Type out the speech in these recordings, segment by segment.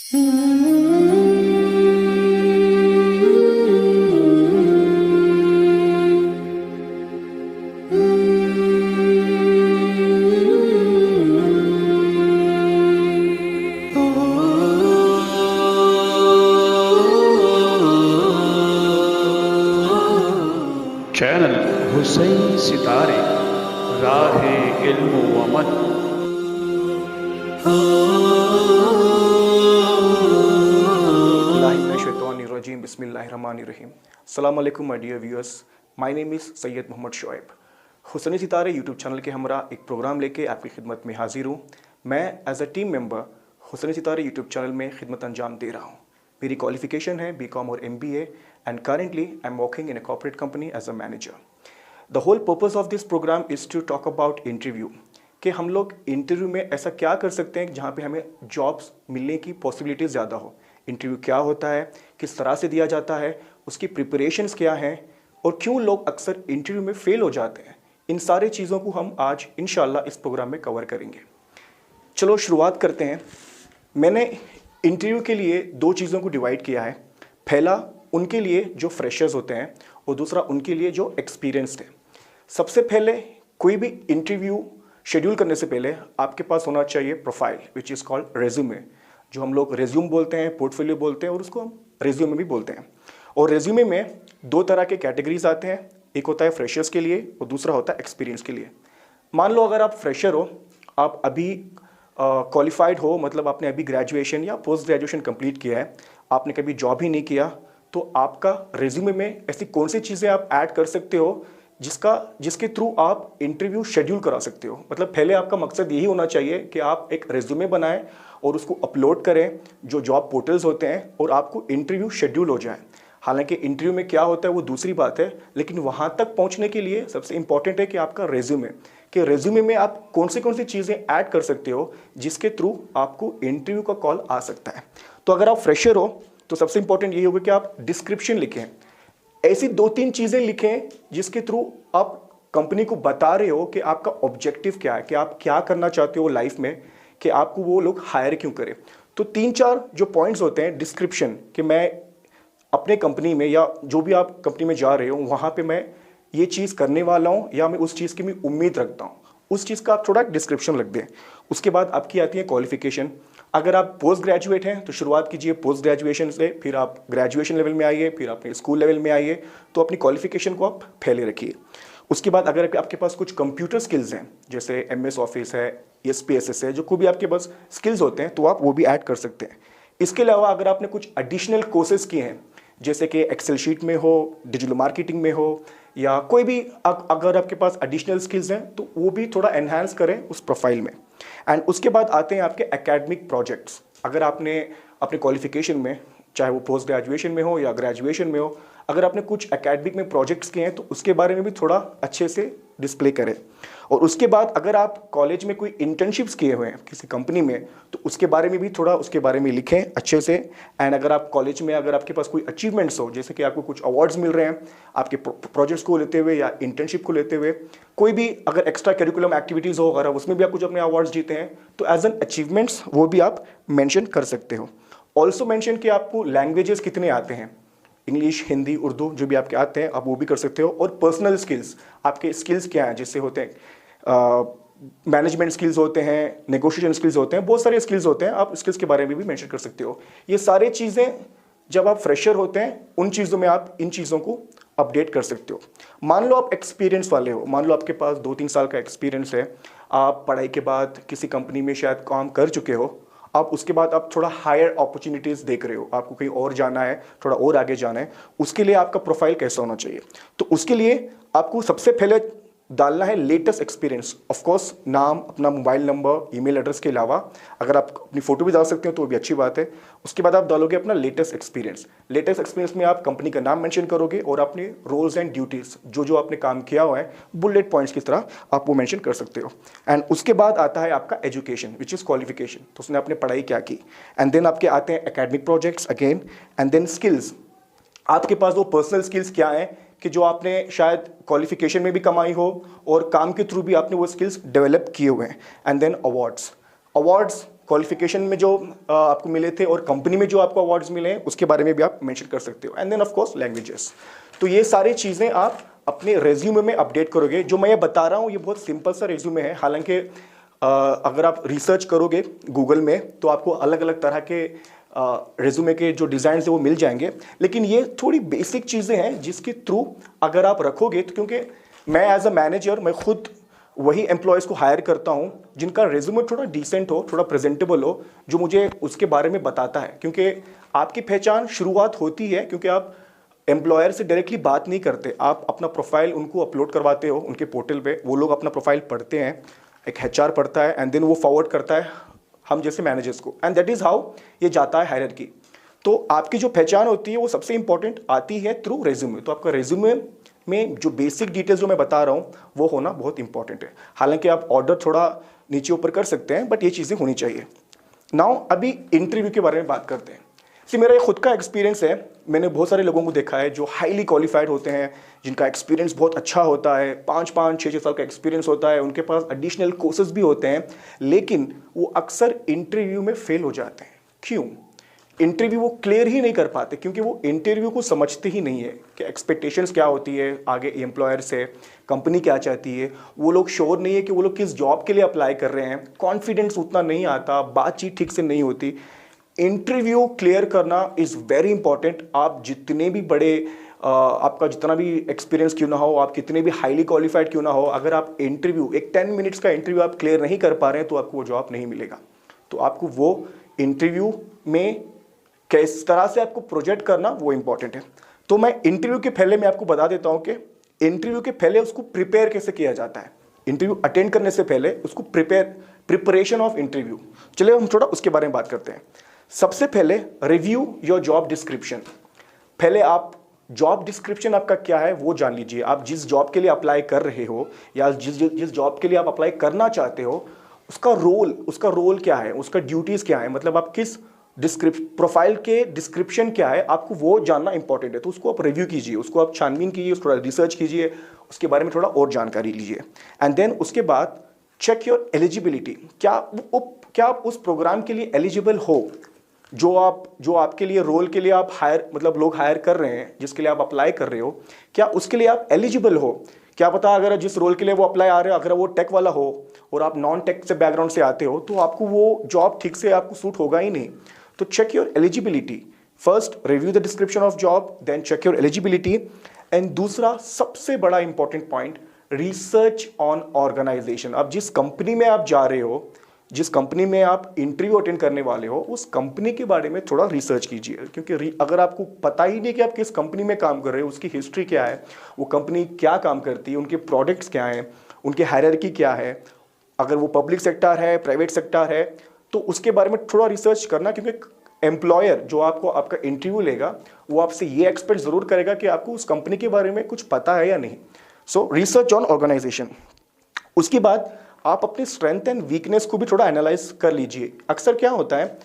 Channel Hussain सितारे राहे इल्म व अमल। बिस्मिल्लाहिर्रहमानिर्रहीम। अस्सलाम वालेकुम my dear viewers, my name is Syed Mohammad Shoaib. Hussain Sitare YouTube channel के हमरा एक प्रोग्राम लेके आपकी खिदमत में हाजिर हूँ। मैं as a team member Hussain Sitare YouTube channel में खिदमत अंजाम दे रहा हूँ। मेरी क्वालिफिकेशन है बीकॉम और MBA and currently I am working in a corporate company as a manager. The whole purpose of this program is to talk about interview, कि हम लोग इंटरव्यू में ऐसा क्या कर सकते हैं जहाँ पे हमें जॉब्स मिलने की पॉसिबिलिटीज़ ज़्यादा हो। इंटरव्यू क्या होता है, किस तरह से दिया जाता है, उसकी प्रिपरेशंस क्या हैं और क्यों लोग अक्सर इंटरव्यू में फ़ेल हो जाते हैं। इन सारी चीज़ों को हम आज इंशाल्लाह इस प्रोग्राम में कवर करेंगे। चलो शुरुआत करते हैं। मैंने इंटरव्यू के लिए दो चीज़ों को डिवाइड किया है। पहला उनके लिए जो फ्रेशर्स होते हैं और दूसरा उनके लिए जो एक्सपीरियंस्ड है। सबसे पहले कोई भी इंटरव्यू शेड्यूल करने से पहले आपके पास होना चाहिए profile which is called resume, जो हम लोग रेज्यूम बोलते हैं, पोर्टफोलियो बोलते हैं और उसको हम रेज्यूमे भी बोलते हैं। और रेज्यूमे में दो तरह के कैटेगरीज आते हैं, एक होता है फ्रेशर्स के लिए और दूसरा होता है एक्सपीरियंस के लिए। मान लो अगर आप फ्रेशर हो, आप अभी क्वालिफाइड हो, मतलब आपने अभी ग्रेजुएशन या पोस्ट ग्रेजुएशन कंप्लीट किया है, आपने कभी जॉब ही नहीं किया, तो आपका रेज्यूमे में ऐसी कौन सी चीज़ें आप ऐड कर सकते हो जिसके थ्रू आप इंटरव्यू शेड्यूल करा सकते हो। मतलब पहले आपका मकसद यही होना चाहिए कि आप एक रेज्यूमे बनाएं और उसको अपलोड करें जो जॉब पोर्टल्स होते हैं और आपको इंटरव्यू शेड्यूल हो जाए। हालांकि इंटरव्यू में क्या होता है वो दूसरी बात है, लेकिन वहाँ तक पहुँचने के लिए सबसे इंपॉर्टेंट है कि आपका रेज्यूमे, कि रेज्यूमे में आप कौन सी चीज़ें ऐड कर सकते हो जिसके थ्रू आपको इंटरव्यू का कॉल आ सकता है। तो अगर आप फ्रेशर हो तो सबसे इंपॉर्टेंट यही होगा कि आप डिस्क्रिप्शन लिखें। ऐसी दो तीन चीज़ें लिखें जिसके थ्रू आप कंपनी को बता रहे हो कि आपका ऑब्जेक्टिव क्या है, कि आप क्या करना चाहते हो लाइफ में, कि आपको वो लोग हायर क्यों करें। तो तीन चार जो पॉइंट्स होते हैं डिस्क्रिप्शन, कि मैं अपने कंपनी में या जो भी आप कंपनी में जा रहे हो वहाँ पे मैं ये चीज़ करने वाला हूँ या मैं उस चीज़ की मैं उम्मीद रखता हूँ, उस चीज़ का आप थोड़ा डिस्क्रिप्शन लिख दें। उसके बाद आपकी आती है क्वालिफिकेशन। अगर आप पोस्ट ग्रेजुएट हैं तो शुरुआत कीजिए पोस्ट ग्रेजुएशन से, फिर आप ग्रेजुएशन लेवल में आइए, फिर अपने स्कूल लेवल में आइए। तो अपनी क्वालिफिकेशन को आप पहले रखिए। उसके बाद अगर आपके पास कुछ कंप्यूटर स्किल्स हैं, जैसे MS ऑफिस है, SPSS है, जो कोई भी आपके पास स्किल्स होते हैं तो आप वो भी ऐड कर सकते हैं। इसके अलावा अगर आपने कुछ एडिशनल कोर्सेज किए हैं, जैसे कि एक्सेल शीट में हो, डिजिटल मार्केटिंग में हो, या कोई भी अगर आपके पास एडिशनल स्किल्स हैं तो वो भी थोड़ा एनहांस करें उस प्रोफाइल में। एंड उसके बाद आते हैं आपके एकेडमिक प्रोजेक्ट्स। अगर आपने अपने क्वालिफिकेशन में, चाहे वो पोस्ट ग्रेजुएशन में हो या ग्रेजुएशन में हो, अगर आपने कुछ एकेडमिक में प्रोजेक्ट्स किए हैं तो उसके बारे में भी थोड़ा अच्छे से डिस्प्ले करें। और उसके बाद अगर आप कॉलेज में कोई इंटर्नशिप्स किए हुए हैं किसी कंपनी में तो उसके बारे में भी थोड़ा उसके बारे में लिखें अच्छे से। एंड अगर आप कॉलेज में, अगर आपके पास कोई अचीवमेंट्स हो, जैसे कि आपको कुछ अवार्ड्स मिल रहे हैं आपके प्रोजेक्ट्स को लेते हुए या इंटर्नशिप को लेते हुए, कोई भी अगर एक्स्ट्रा करिकुलम एक्टिविटीज़ हो, अगर उसमें भी आप कुछ अपने अवार्ड्स जीते हैं तो एज एन अचीवमेंट्स वो भी आप मैंशन कर सकते हो। ऑल्सो मैंशन कि आपको लैंग्वेजेस कितने आते हैं, इंग्लिश, हिंदी, उर्दू, जो भी आपके आते हैं आप वो भी कर सकते हो। और पर्सनल स्किल्स, आपके स्किल्स क्या हैं, जिससे होते हैं मैनेजमेंट स्किल्स होते हैं, नेगोशिएशन स्किल्स होते हैं, बहुत सारे स्किल्स होते हैं, आप स्किल्स के बारे में भी मेंशन कर सकते हो। ये सारी चीज़ें जब आप फ्रेशर होते हैं उन चीज़ों में आप इन चीज़ों को अपडेट कर सकते हो। मान लो आप एक्सपीरियंस वाले हो, मान लो आपके पास 2-3 साल का एक्सपीरियंस है, आप पढ़ाई के बाद किसी कंपनी में शायद काम कर चुके हो, आप उसके बाद आप थोड़ा हायर अपॉर्चुनिटीज़ देख रहे हो, आपको कहीं और जाना है, थोड़ा और आगे जाना है, उसके लिए आपका प्रोफाइल कैसा होना चाहिए। तो उसके लिए आपको सबसे पहले डालना है लेटेस्ट एक्सपीरियंस। ऑफ कोर्स नाम, अपना मोबाइल नंबर, ईमेल एड्रेस के अलावा अगर आप अपनी फ़ोटो भी डाल सकते हो तो वो भी अच्छी बात है। उसके बाद आप डालोगे अपना लेटेस्ट एक्सपीरियंस। लेटेस्ट एक्सपीरियंस में आप कंपनी का नाम मेंशन करोगे और अपने रोल्स एंड ड्यूटीज़ जो आपने काम किया हुआ है बुलेट पॉइंट्स की तरह आप वो मेंशन कर सकते हो। एंड उसके बाद आता है आपका एजुकेशन विच इज़ क्वालिफिकेशन, तो उसने आपने पढ़ाई क्या की। एंड देन आपके आते हैं academic projects again. And then skills, आपके पास वो पर्सनल स्किल्स क्या हैं कि जो आपने शायद क्वालिफिकेशन में भी कमाई हो और काम के थ्रू भी आपने वो स्किल्स डेवलप किए हुए हैं। एंड देन अवार्ड्स, क्वालिफिकेशन में जो आपको मिले थे और कंपनी में जो आपको अवार्ड्स मिले हैं उसके बारे में भी आप मेंशन कर सकते हो। And then of course languages. तो ये सारी चीज़ें आप अपने रेज्यूमे में अपडेट करोगे। जो मैं ये बता रहा हूँ ये बहुत सिंपल सा रेज्यूमे है, हालांकि अगर आप रिसर्च करोगे गूगल में तो आपको अलग अलग तरह के रेज्यूमे के जो डिज़ाइन है वो मिल जाएंगे, लेकिन ये थोड़ी बेसिक चीज़ें हैं जिसके थ्रू अगर आप रखोगे तो, क्योंकि मैं एज अ मैनेजर मैं खुद वही एम्प्लॉयज़ को हायर करता हूँ जिनका रेज्यूमे थोड़ा डिसेंट हो, थोड़ा प्रेजेंटेबल हो, जो मुझे उसके बारे में बताता है। क्योंकि आपकी पहचान शुरुआत होती है क्योंकि आप एम्प्लॉयर से डायरेक्टली बात नहीं करते, आप अपना प्रोफाइल उनको अपलोड करवाते हो उनके पोर्टल पे, वो लोग अपना प्रोफाइल पढ़ते हैं, एक HR पढ़ता है एंड देन वो फॉरवर्ड करता है हम जैसे मैनेजर्स को, एंड दैट इज़ हाउ ये जाता है हायरार्की। तो आपकी जो पहचान होती है वो सबसे इंपॉर्टेंट आती है थ्रू रेज्यूमे। तो आपका रेज्यूमे में जो बेसिक डिटेल्स जो मैं बता रहा हूँ वो होना बहुत इंपॉर्टेंट है। हालांकि आप ऑर्डर थोड़ा नीचे ऊपर कर सकते हैं बट ये चीज़ें होनी चाहिए। नाउ अभी इंटरव्यू के बारे में बात करते हैं। मेरा ये खुद का एक्सपीरियंस है, मैंने बहुत सारे लोगों को देखा है जो हाईली क्वालिफाइड होते हैं, जिनका एक्सपीरियंस बहुत अच्छा होता है, 5-5, 6-6 साल का एक्सपीरियंस होता है, उनके पास एडिशनल कोर्सेज भी होते हैं, लेकिन वो अक्सर इंटरव्यू में फेल हो जाते हैं। क्यों? इंटरव्यू वो क्लियर ही नहीं कर पाते क्योंकि वो इंटरव्यू को समझते ही नहीं है कि एक्सपेक्टेशंस क्या होती है आगे एम्प्लॉयर से, कंपनी क्या चाहती है। वो लोग श्योर नहीं है कि वो लोग किस जॉब के लिए अप्लाई कर रहे हैं, कॉन्फिडेंस उतना नहीं आता, बातचीत ठीक से नहीं होती। इंटरव्यू क्लियर करना इज़ वेरी इंपॉर्टेंट। आप जितने भी बड़े आपका जितना भी एक्सपीरियंस क्यों ना हो, आप कितने भी हाईली क्वालिफाइड क्यों ना हो, अगर आप इंटरव्यू एक 10 मिनट्स का इंटरव्यू आप क्लियर नहीं कर पा रहे हैं तो आपको वो जॉब नहीं मिलेगा। तो आपको वो इंटरव्यू में किस तरह से आपको प्रोजेक्ट करना वो इंपॉर्टेंट है। तो मैं इंटरव्यू के पहले मैं आपको बता देता हूँ कि इंटरव्यू के पहले उसको प्रिपेयर कैसे किया जाता है। इंटरव्यू अटेंड करने से पहले उसको प्रिपरेशन ऑफ इंटरव्यू, चलिए हम थोड़ा उसके बारे में बात करते हैं। सबसे पहले रिव्यू योर जॉब डिस्क्रिप्शन। पहले आप जॉब डिस्क्रिप्शन आपका क्या है वो जान लीजिए। आप जिस जॉब के लिए अप्लाई कर रहे हो या जिस जॉब के लिए आप अप्लाई करना चाहते हो उसका रोल क्या है, उसका ड्यूटीज़ क्या है, मतलब आप किस प्रोफाइल के डिस्क्रिप्शन क्या है, आपको वो जानना इंपॉर्टेंट है। तो उसको आप रिव्यू कीजिए, उसको आप छानबीन कीजिए, थोड़ा रिसर्च कीजिए, उसके बारे में थोड़ा और जानकारी लीजिए। एंड देन उसके बाद चेक योर एलिजिबिलिटी। क्या आप उस प्रोग्राम के लिए एलिजिबल हो जो आपके लिए रोल के लिए आप मतलब लोग हायर कर रहे हैं, जिसके लिए आप अप्लाई कर रहे हो, क्या उसके लिए आप एलिजिबल हो। क्या पता अगर जिस रोल के लिए वो अप्लाई आ रहे हो अगर वो टेक वाला हो और आप नॉन टेक से बैकग्राउंड से आते हो तो आपको वो जॉब ठीक से आपको सूट होगा ही नहीं। तो check your eligibility. First review the description of job, then check your eligibility. And दूसरा सबसे बड़ा important point, research on organisation. अब जिस कंपनी में आप जा रहे हो, जिस कंपनी में आप इंटरव्यू अटेंड करने वाले हो, उस कंपनी के बारे में थोड़ा रिसर्च कीजिए। क्योंकि अगर आपको पता ही नहीं कि आप किस कंपनी में काम कर रहे हो, उसकी हिस्ट्री क्या है, वो कंपनी क्या काम करती है, उनके प्रोडक्ट्स क्या हैं, उनके हायरार्की क्या है, अगर वो पब्लिक सेक्टर है, प्राइवेट सेक्टर है, तो उसके बारे में थोड़ा रिसर्च करना। क्योंकि एम्प्लॉयर जो आपका इंटरव्यू लेगा वो आपसे ये एक्सपेक्ट ज़रूर करेगा कि आपको उस कंपनी के बारे में कुछ पता है या नहीं। So research on organisation. उसके बाद आप अपने स्ट्रेंथ एंड वीकनेस को भी थोड़ा एनालाइज कर लीजिए। अक्सर क्या होता है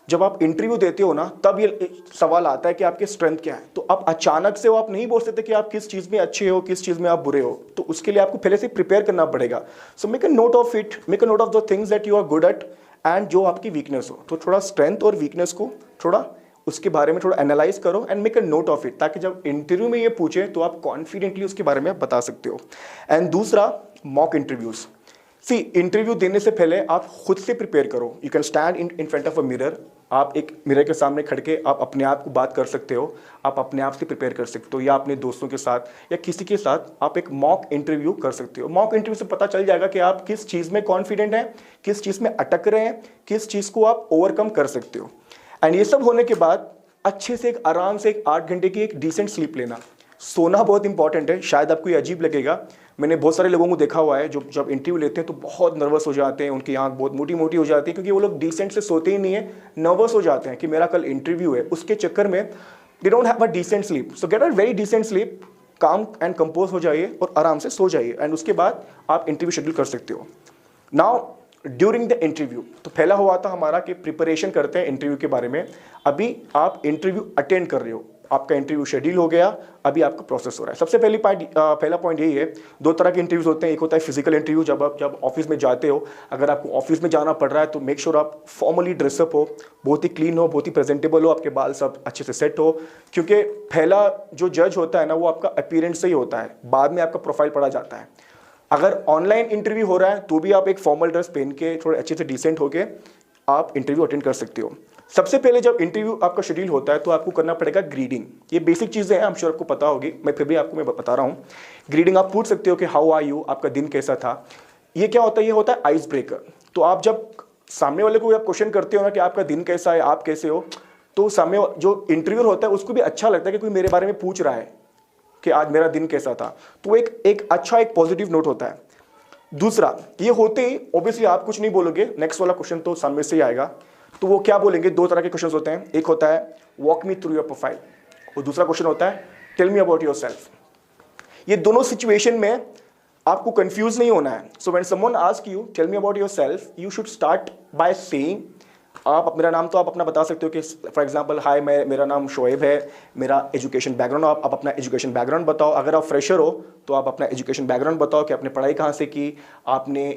जब आप इंटरव्यू देते हो ना तब ये सवाल आता है कि आपके स्ट्रेंथ क्या है। तो आप अचानक से आप नहीं बोल सकते कि आप किस चीज़ में अच्छे हो, किस चीज़ में आप बुरे हो। तो उसके लिए आपको पहले से प्रिपेयर करना पड़ेगा। So make a note of it, make a note of the things that you are good at and जो आपकी वीकनेस हो। तो थोड़ा स्ट्रेंथ और वीकनेस को थोड़ा उसके बारे में थोड़ा एनालाइज करो and make a note of it, ताकि जब इंटरव्यू में ये पूछे तो आप कॉन्फिडेंटली उसके बारे में बता सकते हो। एंड दूसरा, मॉक इंटरव्यूज़। इंटरव्यू देने से पहले आप खुद से प्रिपेयर करो। You can stand in front of a mirror. आप एक मिरर के सामने खड़ के आप अपने आप को बात कर सकते हो, आप अपने आप से प्रिपेयर कर सकते हो, या अपने दोस्तों के साथ या किसी के साथ आप एक मॉक इंटरव्यू कर सकते हो। मॉक इंटरव्यू से पता चल जाएगा कि आप किस चीज़ में कॉन्फिडेंट हैं, किस चीज़ में अटक रहे हैं, किस चीज़ को आप ओवरकम कर सकते हो। एंड ये सब होने के बाद अच्छे से आराम से 8 घंटे की एक डिसेंट स्लीप लेना। सोना बहुत इंपॉर्टेंट है। शायद आपको ये अजीब लगेगा, मैंने बहुत सारे लोगों को देखा हुआ है जो जब इंटरव्यू लेते हैं तो बहुत नर्वस हो जाते हैं, उनकी आंख बहुत मोटी मोटी हो जाती है क्योंकि वो लोग डिसेंट से सोते ही नहीं है, नर्वस हो जाते हैं कि मेरा कल इंटरव्यू है। उसके चक्कर में they don't have a decent sleep. So get a very decent sleep, calm and compose हो जाइए और आराम से सो जाइए एंड उसके बाद आप इंटरव्यू शेड्यूल कर सकते हो। नाउ ड्यूरिंग द इंटरव्यू, तो पहला हुआ था हमारा कि प्रिपरेशन करते हैं इंटरव्यू के बारे में। अभी आप इंटरव्यू अटेंड कर रहे हो, आपका इंटरव्यू शेड्यूल हो गया, अभी आपका प्रोसेस हो रहा है। सबसे पहला पॉइंट यही है, दो तरह के इंटरव्यूज होते हैं। एक होता है फिजिकल इंटरव्यू, जब ऑफिस में जाते हो, अगर आपको ऑफिस में जाना पड़ रहा है तो मेक श्योर आप फॉर्मली ड्रेसअप हो, बहुत ही क्लीन हो, बहुत ही प्रेजेंटेबल हो, आपके बाल सब अच्छे से सेट हो, क्योंकि पहला जो जज होता है ना वो आपका अपीयरेंस से ही होता है, बाद में आपका प्रोफाइल पढ़ा जाता है। अगर ऑनलाइन इंटरव्यू हो रहा है तो भी आप एक फॉर्मल ड्रेस पहन के थोड़े अच्छे से डिसेंट होके आप इंटरव्यू अटेंड कर सकते हो। सबसे पहले जब इंटरव्यू आपका शेड्यूल होता है तो आपको करना पड़ेगा ग्रीडिंग। ये बेसिक चीज़ें हैं, आई एम श्योर आपको पता होगी, मैं फिर भी आपको मैं बता रहा हूँ। ग्रीडिंग आप पूछ सकते हो कि हाउ आर यू, आपका दिन कैसा था। ये क्या होता है? ये होता है आइस ब्रेकर। तो आप जब सामने वाले को आप क्वेश्चन करते हो ना कि आपका दिन कैसा है, आप कैसे हो, तो सामने जो इंटरव्यूअर होता है उसको भी अच्छा लगता है कि कोई मेरे बारे में पूछ रहा है कि आज मेरा दिन कैसा था। तो एक अच्छा एक पॉजिटिव नोट होता है। दूसरा, ये होते ही ऑब्वियसली आप कुछ नहीं बोलोगे, नेक्स्ट वाला क्वेश्चन तो सामने से ही आएगा। तो वो क्या बोलेंगे? दो तरह के क्वेश्चंस होते हैं। एक होता है walk me through your profile, और दूसरा क्वेश्चन होता है टेल मी अबाउट योरसेल्फ। ये दोनों सिचुएशन में आपको कंफ्यूज नहीं होना है। So when someone ask you tell me about yourself, you should start by saying, आप मेरा नाम तो आप अपना बता सकते हो कि फॉर एग्जांपल हाय मेरा नाम शोएब है, मेरा एजुकेशन बैकग्राउंड, आप अपना एजुकेशन बैकग्राउंड बताओ। अगर आप फ्रेशर हो तो आप अपना एजुकेशन बैकग्राउंड बताओ कि आपने पढ़ाई कहाँ से की, आपने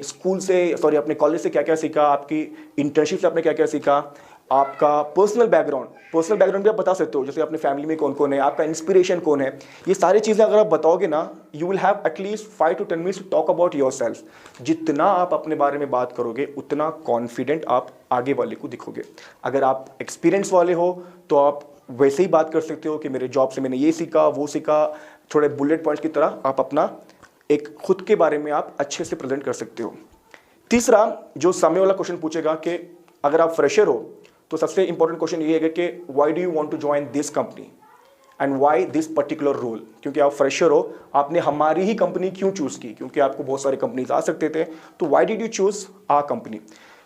अपने कॉलेज से क्या क्या सीखा, आपकी इंटर्नशिप से आपने क्या क्या सीखा, आपका पर्सनल बैकग्राउंड भी आप बता सकते हो, जैसे अपने फैमिली में कौन कौन है, आपका इंस्पिरेशन कौन है। ये सारी चीज़ें अगर आप बताओगे ना, you will have at least 5 to 10 minutes to talk about yourself. जितना आप अपने बारे में बात करोगे उतना कॉन्फिडेंट आप आगे वाले को दिखोगे। अगर आप एक्सपीरियंस वाले हो तो आप वैसे ही बात कर सकते हो कि मेरे जॉब से मैंने ये सीखा, वो सीखा, थोड़े बुलेट पॉइंट्स की तरह आप अपना एक खुद के बारे में आप अच्छे से प्रेजेंट कर सकते हो। तीसरा, जो सामने वाला क्वेश्चन पूछेगा कि अगर आप फ्रेशर हो तो सबसे इंपॉर्टेंट क्वेश्चन ये है कि why do you want to join this company and why this particular role. क्योंकि आप फ्रेशर हो, आपने हमारी ही कंपनी क्यों चूज की? क्योंकि आपको बहुत सारी कंपनीज आ सकते थे, तो why did you choose our company?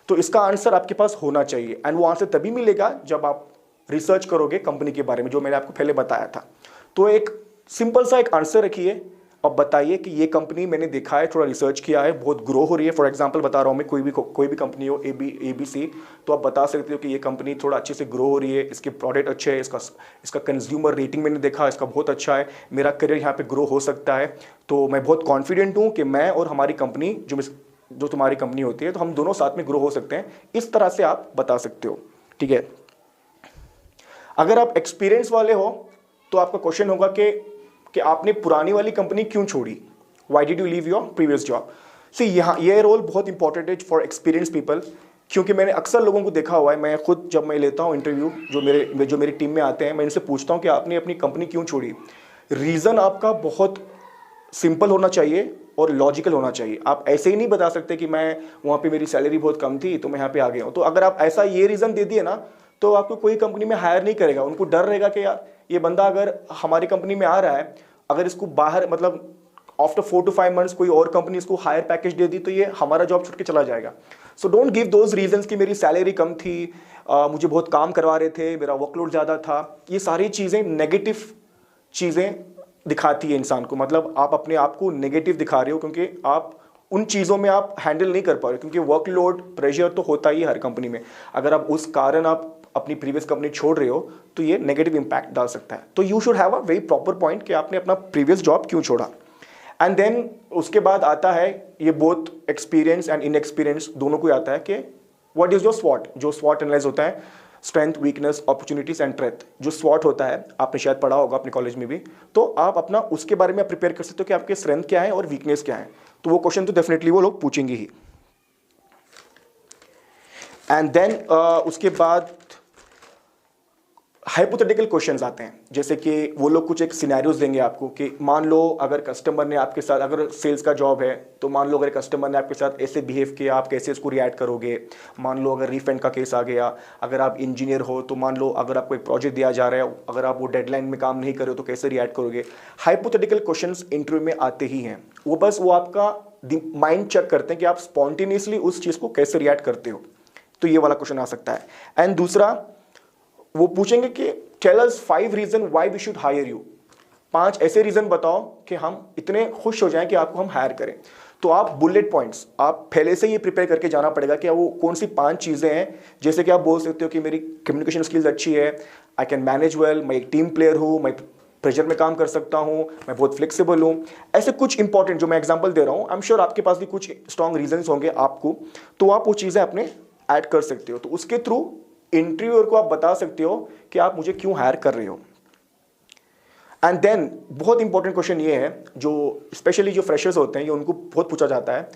तो इसका आंसर आपके पास होना चाहिए, एंड वो आंसर तभी मिलेगा जब आप रिसर्च करोगे कंपनी के बारे में, जो मैंने आपको पहले बताया था। तो एक सिंपल सा एक आंसर रखिए और बताइए कि ये कंपनी मैंने देखा है, थोड़ा रिसर्च किया है, बहुत ग्रो हो रही है। फॉर एग्जांपल बता रहा हूँ मैं, कोई भी कंपनी हो ABC, तो आप बता सकते हो कि ये कंपनी थोड़ा अच्छे से ग्रो हो रही है, इसके प्रोडक्ट अच्छे हैं, इसका कंज्यूमर रेटिंग मैंने देखा, इसका बहुत अच्छा है, मेरा करियर यहाँ पे ग्रो हो सकता है। तो मैं बहुत कॉन्फिडेंट हूँ कि मैं और हमारी कंपनी जो तुम्हारी कंपनी होती है, तो हम दोनों साथ में ग्रो हो सकते हैं। इस तरह से आप बता सकते हो, ठीक है। अगर आप एक्सपीरियंस वाले हो तो आपका क्वेश्चन होगा कि आपने पुरानी वाली कंपनी क्यों छोड़ी, why did you leave your previous job. See यहाँ ये रोल बहुत इंपॉर्टेंट है फॉर एक्सपीरियंस पीपल, क्योंकि मैंने अक्सर लोगों को देखा हुआ है। मैं खुद जब मैं लेता हूँ इंटरव्यू, जो मेरी टीम में आते हैं, मैं इनसे पूछता हूँ कि आपने अपनी कंपनी क्यों छोड़ी। रीज़न आपका बहुत सिंपल होना चाहिए और लॉजिकल होना चाहिए। आप ऐसे ही नहीं बता सकते कि मैं वहाँ पे मेरी सैलरी बहुत कम थी तो मैं यहाँ पे आ गया हूँ। तो अगर आप ऐसा ये रीज़न दे दिए ना, तो आपको कोई कंपनी में हायर नहीं करेगा। उनको डर रहेगा कि यार ये बंदा अगर हमारी कंपनी में आ रहा है, अगर इसको बाहर मतलब आफ्टर 4 to 5 months कोई और कंपनी इसको हायर पैकेज दे दी तो ये हमारा जॉब छूट के चला जाएगा। So don't give those reasons कि मेरी सैलरी कम थी, मुझे बहुत काम करवा रहे थे, मेरा वर्कलोड ज़्यादा था। ये सारी चीज़ें नेगेटिव चीज़ें दिखाती है इंसान को, मतलब आप अपने आप को नेगेटिव दिखा रहे हो, क्योंकि आप उन चीज़ों में आप हैंडल नहीं कर पा रहे, क्योंकि वर्कलोड प्रेशर तो होता ही है हर कंपनी में। अगर आप उस कारण आप अपनी प्रीवियस कंपनी छोड़ रहे हो तो ये नेगेटिव इंपैक्ट डाल सकता है। तो you should have a very proper point कि आपने अपना प्रीवियस जॉब क्यों छोड़ा। एंड देन उसके बाद आता है, ये बोथ एक्सपीरियंस एंड इनएक्सपीरियंस दोनों को आता है कि व्हाट इज योर स्वॉट। जो स्वॉट एनालाइज होता है, strength, weakness, opportunities and threat. जो स्वॉट होता है आपने शायद पढ़ा होगा अपने कॉलेज में भी, तो आप अपना उसके बारे में प्रिपेयर कर सकते हो कि आपके स्ट्रेंथ क्या है और वीकनेस क्या है। तो वो क्वेश्चन तो डेफिनेटली वो लोग पूछेंगे ही। एंड देन उसके बाद हाइपोथेटिकल क्वेश्चंस आते हैं, जैसे कि वो लोग कुछ एक सिनेरियोज देंगे आपको कि मान लो अगर कस्टमर ने आपके साथ, अगर सेल्स का जॉब है तो मान लो अगर कस्टमर ने आपके साथ ऐसे बिहेव किया, आप कैसे इसको रिएक्ट करोगे। मान लो अगर रिफंड का केस आ गया, अगर आप इंजीनियर हो तो मान लो अगर आपको एक प्रोजेक्ट दिया जा रहा है, अगर आप वो डेडलाइन में काम नहीं कर रहे हो तो कैसे रिएक्ट करोगे। हाइपोथेटिकल क्वेश्चंस इंटरव्यू में आते ही हैं। वो आपका माइंड चेक करते हैं कि आप स्पॉन्टेनियसली उस चीज़ को कैसे रिएक्ट करते हो। तो ये वाला क्वेश्चन आ सकता है। एंड दूसरा, वो पूछेंगे कि tell us 5 reason why we should hire you. 5 ऐसे रीजन बताओ कि हम इतने खुश हो जाएं कि आपको हम हायर करें। तो आप बुलेट पॉइंट्स आप पहले से ये प्रिपेयर करके जाना पड़ेगा कि वो कौन सी 5 चीज़ें हैं। जैसे कि आप बोल सकते हो कि मेरी कम्युनिकेशन स्किल्स अच्छी है, आई कैन मैनेज वेल, मैं एक टीम प्लेयर हूँ, मैं प्रेशर में काम कर सकता हूँ, मैं बहुत फ्लेक्सिबल हूँ। ऐसे कुछ इंपॉर्टेंट जो मैं एग्जांपल दे रहा हूँ, आई एम श्योर आपके पास भी कुछ स्ट्रॉन्ग रीजंस होंगे आपको, तो आप वो चीज़ें अपने ऐड कर सकते हो। तो उसके थ्रू इंटरव्यूअर को आप बता सकते हो कि आप मुझे क्यों हायर कर रहे हो। एंड देन बहुत इंपॉर्टेंट क्वेश्चन ये है जो स्पेशली जो फ्रेशर्स होते हैं, ये उनको बहुत पूछा जाता है,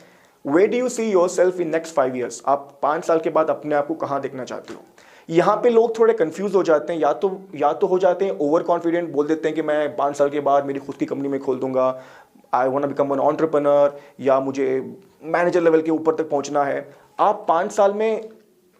where do you see yourself in next 5 years? आप 5 साल के बाद अपने आप को कहाँ देखना चाहते हो? यहाँ पे लोग थोड़े कंफ्यूज हो जाते हैं, या तो हो जाते हैं ओवर कॉन्फिडेंट, बोल देते हैं कि मैं 5 साल के बाद मेरी खुद की कंपनी में खोल दूंगा, I want to become an entrepreneur, या मुझे मैनेजर लेवल के ऊपर तक पहुंचना है। आप 5 साल में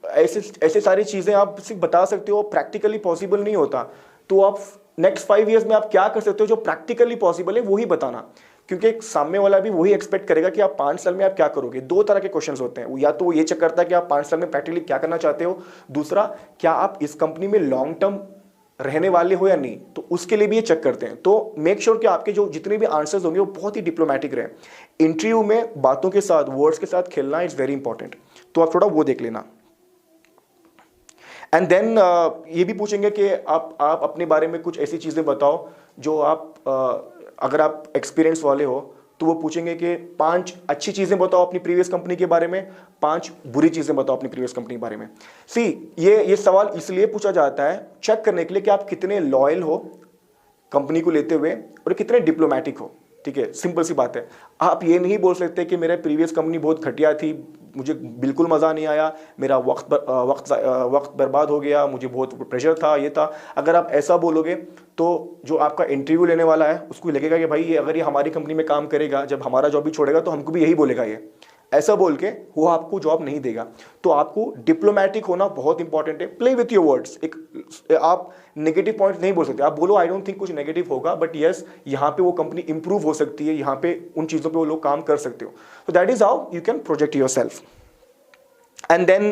ऐसे सारी चीज़ें आप सिर्फ बता सकते हो, प्रैक्टिकली पॉसिबल नहीं होता। तो आप नेक्स्ट 5 years में आप क्या कर सकते हो जो प्रैक्टिकली पॉसिबल है, वही बताना, क्योंकि सामने वाला भी वही एक्सपेक्ट करेगा कि आप 5 साल में आप क्या करोगे। 2 तरह के क्वेश्चंस होते हैं, या तो वो ये चेक करता है कि आप 5 साल में प्रैक्टिकली क्या करना चाहते हो, दूसरा क्या आप इस कंपनी में लॉन्ग टर्म रहने वाले हो या नहीं, तो उसके लिए भी ये चेक करते हैं। तो मेक श्योर कि आपके जो जितने भी आंसर्स होंगे वो बहुत ही डिप्लोमेटिक रहे। इंटरव्यू में बातों के साथ, वर्ड्स के साथ खेलना इज वेरी इंपॉर्टेंट, तो आप थोड़ा वो देख लेना। एंड देन ये भी पूछेंगे कि आप अपने बारे में कुछ ऐसी चीज़ें बताओ जो आप अगर आप एक्सपीरियंस वाले हो तो वो पूछेंगे कि 5 अच्छी चीज़ें बताओ अपनी प्रीवियस कंपनी के बारे में, 5 बुरी चीज़ें बताओ अपनी प्रीवियस कंपनी के बारे में। सी ये सवाल इसलिए पूछा जाता है चेक करने के लिए कि आप कितने लॉयल हो कंपनी को लेते हुए और कितने डिप्लोमेटिक हो। ठीक है, सिंपल सी बात है। आप ये नहीं बोल सकते कि मेरा प्रीवियस कंपनी बहुत घटिया थी, मुझे बिल्कुल मज़ा नहीं आया, मेरा वक्त बर्बाद हो गया, मुझे बहुत प्रेशर था, ये था। अगर आप ऐसा बोलोगे तो जो आपका इंटरव्यू लेने वाला है उसको लगेगा कि भाई अगर ये हमारी कंपनी में काम करेगा, जब हमारा जॉब भी छोड़ेगा तो हमको भी यही बोलेगा ये। ऐसा बोल के वो आपको जॉब नहीं देगा। तो आपको डिप्लोमेटिक होना बहुत इंपॉर्टेंट है। Play with your words. आप नेगेटिव पॉइंट नहीं बोल सकते। आप बोलो आई डोंट थिंक कुछ नेगेटिव होगा, बट यस यहाँ पे वो कंपनी इंप्रूव हो सकती है, यहाँ पे उन चीज़ों पे वो लोग काम कर सकते हो। तो that is how you can project yourself. And then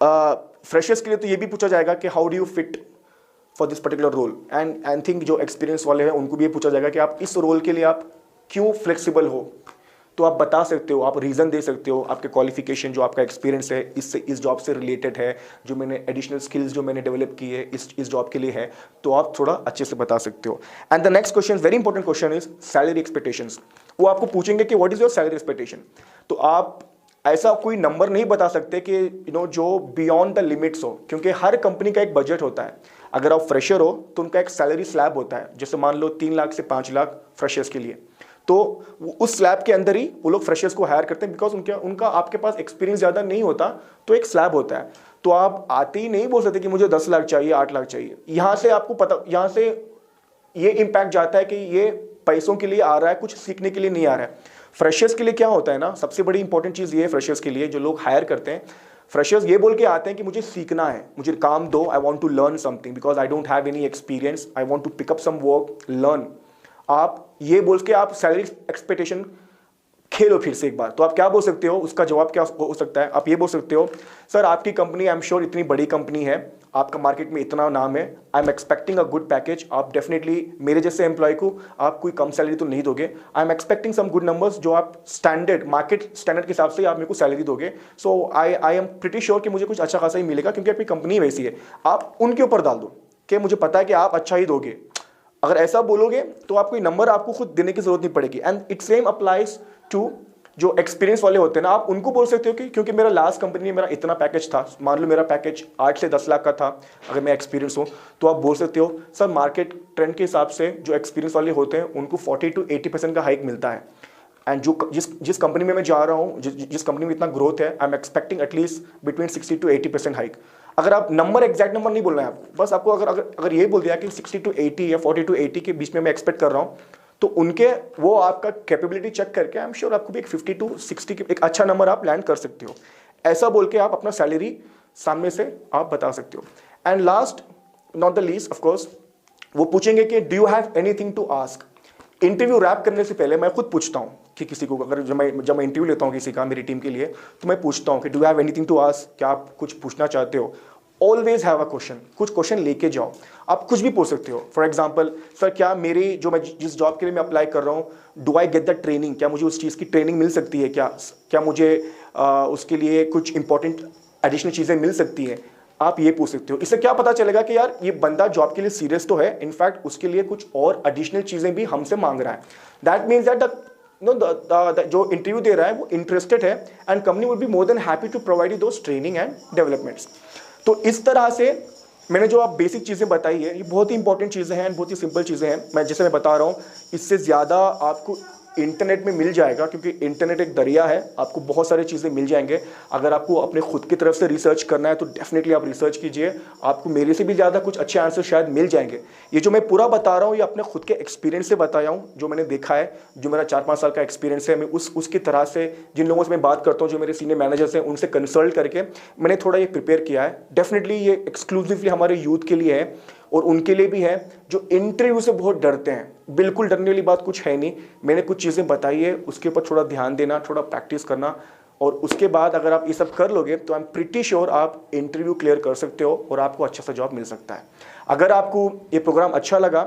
freshers के लिए तो ये भी पूछा जाएगा कि how do you fit for this particular role. And I think जो एक्सपीरियंस वाले हैं उनको भी ये पूछा जाएगा कि आप इस रोल के लिए आप क्यों फ्लेक्सिबल हो। तो आप बता सकते हो, आप रीज़न दे सकते हो, आपके क्वालिफिकेशन, जो आपका एक्सपीरियंस है इस जॉब से रिलेटेड है, जो मैंने एडिशनल स्किल्स जो मैंने डेवलप की है इस जॉब के लिए है, तो आप थोड़ा अच्छे से बता सकते हो। And the next question, very important question is salary expectations. वो आपको पूछेंगे कि what is your salary expectation. तो आप ऐसा कोई नंबर नहीं बता सकते कि जो बियॉन्ड द लिमिट्स हो, क्योंकि हर कंपनी का एक बजट होता है। अगर आप फ्रेशर हो तो उनका एक सैलरी स्लैब होता है, जैसे मान लो 3 लाख से 5 लाख फ्रेशर्स के लिए। तो उस स्लैब के अंदर ही वो लोग फ्रेशर्स को हायर करते हैं, बिकॉज उनका आपके पास एक्सपीरियंस ज़्यादा नहीं होता, तो एक स्लैब होता है। तो आप आते ही नहीं बोल सकते कि मुझे 10 लाख चाहिए, 8 लाख चाहिए। यहाँ से आपको पता, यहाँ से ये इम्पैक्ट जाता है कि ये पैसों के लिए आ रहा है, कुछ सीखने के लिए नहीं आ रहा है। फ्रेशर्स के लिए क्या होता है ना, सबसे बड़ी इंपॉर्टेंट चीज़ ये है फ्रेशर्स के लिए, जो लोग हायर करते हैं, फ्रेशर्स ये बोल के आते हैं कि मुझे सीखना है, मुझे काम दो, I want to learn something because I don't have any experience, I want to pick up some work, learn. आप ये बोल के आप सैलरी एक्सपेक्टेशन खेलो फिर से एक बार। तो आप क्या बोल सकते हो, उसका जवाब क्या हो सकता है? आप ये बोल सकते हो, सर आपकी कंपनी आई एम श्योर इतनी बड़ी कंपनी है, आपका मार्केट में इतना नाम है, आई am expecting a good package. आप डेफिनेटली मेरे जैसे एम्प्लॉय को आप कोई कम सैलरी तो नहीं दोगे। I am expecting some good numbers, जो आप स्टैंडर्ड मार्केट स्टैंडर्ड के हिसाब से आप मेरे को सैलरी दोगे। सो आई एम प्रिटी श्योर कि मुझे कुछ अच्छा खासा ही मिलेगा, क्योंकि आपकी कंपनी वैसी है। आप उनके ऊपर डाल दो कि मुझे पता है कि आप अच्छा ही दोगे। अगर ऐसा बोलोगे तो आपको नंबर आपको खुद देने की जरूरत नहीं पड़ेगी। And it same applies to जो एक्सपीरियंस वाले होते हैं ना, आप उनको बोल सकते हो कि क्योंकि मेरा लास्ट कंपनी में मेरा इतना पैकेज था, मान लो मेरा पैकेज 8 से 10 लाख का था, अगर मैं एक्सपीरियंस हूँ, तो आप बोल सकते हो सर मार्केट ट्रेंड के हिसाब से जो एक्सपीरियंस वाले होते हैं उनको 40 to 80% का हाइक मिलता है। एंड जो जिस कंपनी में मैं जा रहा हूँ, जिस कंपनी में इतना ग्रोथ है, आई am expecting at least between 60 to 80% hike. अगर आप नंबर एग्जैक्ट नंबर नहीं बोलना है आपको, बस आपको अगर ये बोल दिया कि 60 to 80 या 40 to 80 के बीच में मैं एक्सपेक्ट कर रहा हूँ, तो उनके वो आपका कैपेबिलिटी चेक करके आई एम श्योर आपको भी एक 50 to 60 की एक अच्छा नंबर आप लैंड कर सकते हो। ऐसा बोल के आप अपना सैलरी सामने से आप बता सकते हो। And last not the least, of course, वो पूछेंगे कि do you have anything to ask. Interview wrap करने से पहले मैं खुद पूछता हूँ कि किसी को, अगर जब मैं इंटरव्यू लेता हूँ किसी का मेरी टीम के लिए, तो मैं पूछता हूँ कि do you have anything to ask, क्या आप कुछ पूछना चाहते हो। ऑलवेज हैव अ क्वेश्चन, कुछ क्वेश्चन लेके जाओ। आप कुछ भी पूछ सकते हो। फॉर एग्जाम्पल, सर क्या मेरी जो मैं जिस जॉब के लिए मैं अप्लाई कर रहा हूँ, do I get the training, क्या मुझे उस चीज़ की ट्रेनिंग मिल सकती है, क्या मुझे उसके लिए कुछ इंपॉर्टेंट एडिशनल चीज़ें मिल सकती है। आप ये पूछ सकते हो। इससे क्या पता चलेगा कि यार ये बंदा जॉब के लिए सीरियस तो है, इनफैक्ट उसके लिए कुछ और एडिशनल चीजें भी हमसे मांग रहा है। दैट मीन्स दैट जो इंटरव्यू दे रहा है वो इंटरेस्टेड है and company would be more than happy to provide you those training and developments. तो इस तरह से मैंने जो आप बेसिक चीज़ें बताई है, ये बहुत ही इंपॉर्टेंट चीज़ें हैं, बहुत ही सिंपल चीज़ें हैं। मैं जैसे मैं बता रहा हूँ, इससे ज़्यादा आपको इंटरनेट में मिल जाएगा, क्योंकि इंटरनेट एक दरिया है, आपको बहुत सारी चीज़ें मिल जाएंगे। अगर आपको अपने खुद की तरफ से रिसर्च करना है तो डेफिनेटली आप रिसर्च कीजिए, आपको मेरे से भी ज़्यादा कुछ अच्छे आंसर शायद मिल जाएंगे। ये जो मैं पूरा बता रहा हूँ ये अपने खुद के एक्सपीरियंस से बताया हूँ, जो मैंने देखा है, जो मेरा 4-5 साल का एक्सपीरियंस है। मैं उसकी तरह से जिन लोगों से मैं बात करता हूँ, जो मेरे सीनियर मैनेजर्स हैं, उनसे कंसल्ट करके मैंने थोड़ा ये प्रिपेयर किया है। डेफिनेटली ये एक्सक्लूसिवली हमारे यूथ के लिए है और उनके लिए भी है जो इंटरव्यू से बहुत डरते हैं। बिल्कुल डरने वाली बात कुछ है नहीं, मैंने कुछ चीज़ें बताई है, उसके ऊपर थोड़ा ध्यान देना, थोड़ा प्रैक्टिस करना, और उसके बाद अगर आप ये सब कर लोगे तो आई एम प्रीटी श्योर आप इंटरव्यू क्लियर कर सकते हो और आपको अच्छा सा जॉब मिल सकता है। अगर आपको ये प्रोग्राम अच्छा लगा,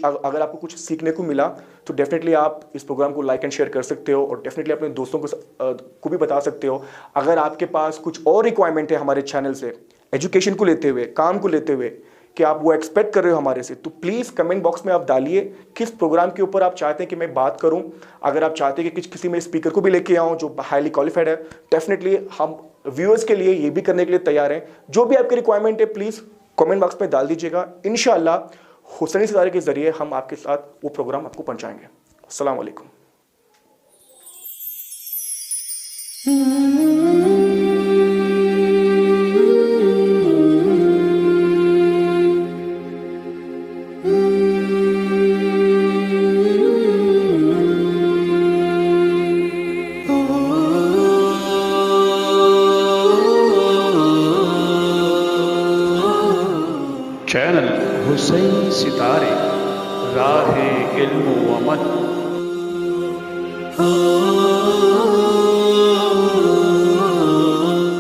अगर आपको कुछ सीखने को मिला, तो डेफिनेटली आप इस प्रोग्राम को लाइक एंड शेयर कर सकते हो और डेफिनेटली अपने दोस्तों को भी बता सकते हो। अगर आपके पास कुछ और रिक्वायरमेंट है हमारे चैनल से, एजुकेशन को लेते हुए, काम को लेते हुए, कि आप वो एक्सपेक्ट कर रहे हो हमारे से, तो प्लीज़ कमेंट बॉक्स में आप डालिए किस प्रोग्राम के ऊपर आप चाहते हैं कि मैं बात करूं। अगर आप चाहते हैं कि किसी में स्पीकर को भी लेके आऊं जो हाईली क्वालिफाइड है, डेफिनेटली हम व्यूअर्स के लिए ये भी करने के लिए तैयार हैं। जो भी आपकी रिक्वायरमेंट है प्लीज़ कमेंट बॉक्स में डाल दीजिएगा। इंशाअल्लाह हुसैनी सितारे के जरिए हम आपके साथ वो प्रोग्राम आपको पहुंचाएंगे। अस्सलाम वालेकुम। चैनल हुसैनी सितारे, राह इल्म व अमल।